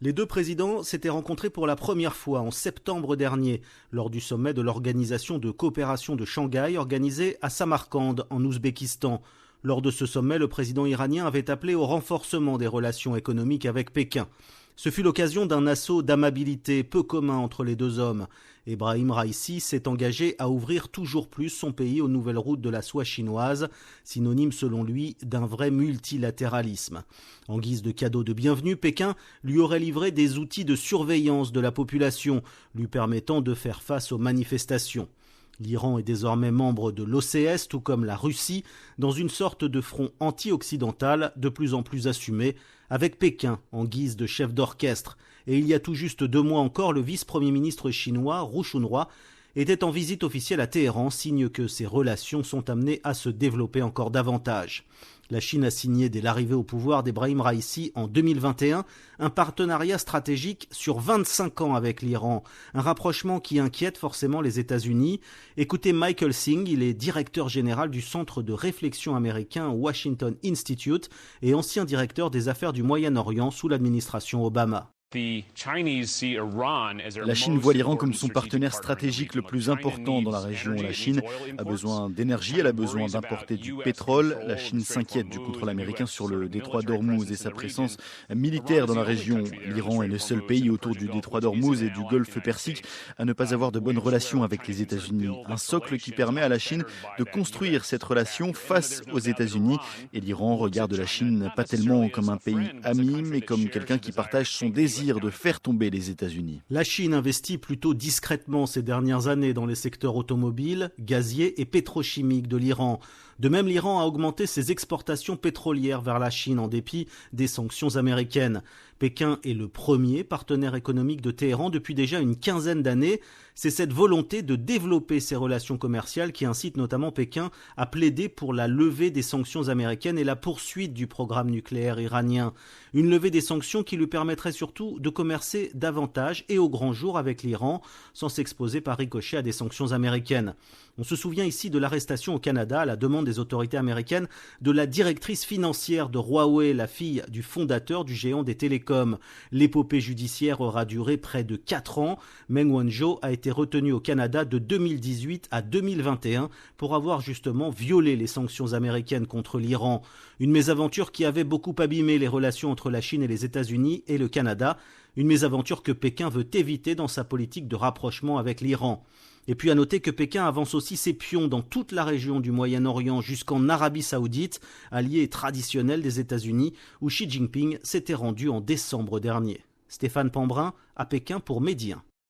Les deux présidents s'étaient rencontrés pour la première fois en septembre dernier, lors du sommet de l'Organisation de coopération de Shanghai organisé à Samarcande, en Ouzbékistan. Lors de ce sommet, le président iranien avait appelé au renforcement des relations économiques avec Pékin. Ce fut l'occasion d'un assaut d'amabilité peu commun entre les deux hommes. Ebrahim Raïssi s'est engagé à ouvrir toujours plus son pays aux nouvelles routes de la soie chinoise, synonyme selon lui d'un vrai multilatéralisme. En guise de cadeau de bienvenue, Pékin lui aurait livré des outils de surveillance de la population, lui permettant de faire face aux manifestations. L'Iran est désormais membre de l'OCS, tout comme la Russie, dans une sorte de front anti-occidental de plus en plus assumé, avec Pékin en guise de chef d'orchestre. Et il y a tout juste 2 mois encore, le vice-premier ministre chinois, Hu Shunhua, était en visite officielle à Téhéran, signe que ces relations sont amenées à se développer encore davantage. La Chine a signé dès l'arrivée au pouvoir d'Ebrahim Raïssi en 2021 un partenariat stratégique sur 25 ans avec l'Iran, un rapprochement qui inquiète forcément les États-Unis. Écoutez Michael Singh, il est directeur général du centre de réflexion américain Washington Institute et ancien directeur des affaires du Moyen-Orient sous l'administration Obama. La Chine voit l'Iran comme son partenaire stratégique le plus important dans la région. La Chine a besoin d'énergie, elle a besoin d'importer du pétrole. La Chine s'inquiète du contrôle américain sur le détroit d'Ormuz et sa présence militaire dans la région. L'Iran est le seul pays autour du détroit d'Ormuz et du golfe Persique à ne pas avoir de bonnes relations avec les États-Unis. Un socle qui permet à la Chine de construire cette relation face aux États-Unis. Et l'Iran regarde la Chine pas tellement comme un pays ami, mais comme quelqu'un qui partage son désir de faire tomber les États-Unis. La Chine investit plutôt discrètement ces dernières années dans les secteurs automobiles, gaziers et pétrochimiques de l'Iran. De même, l'Iran a augmenté ses exportations pétrolières vers la Chine en dépit des sanctions américaines. Pékin est le premier partenaire économique de Téhéran depuis déjà une quinzaine d'années. C'est cette volonté de développer ses relations commerciales qui incite notamment Pékin à plaider pour la levée des sanctions américaines et la poursuite du programme nucléaire iranien. Une levée des sanctions qui lui permettrait surtout de commercer davantage et au grand jour avec l'Iran, sans s'exposer par ricochet à des sanctions américaines. On se souvient ici de l'arrestation au Canada à la demande des autorités américaines de la directrice financière de Huawei, la fille du fondateur du géant des télécoms. L'épopée judiciaire aura duré près de 4 ans. Meng Wanzhou a été retenue au Canada de 2018 à 2021 pour avoir justement violé les sanctions américaines contre l'Iran. Une mésaventure qui avait beaucoup abîmé les relations entre la Chine et les États-Unis et le Canada. Une mésaventure que Pékin veut éviter dans sa politique de rapprochement avec l'Iran. Et puis à noter que Pékin avance aussi ses pions dans toute la région du Moyen-Orient jusqu'en Arabie Saoudite, allié traditionnel des États-Unis, où Xi Jinping s'était rendu en décembre dernier. Stéphane Pambrin à Pékin pour Média 1.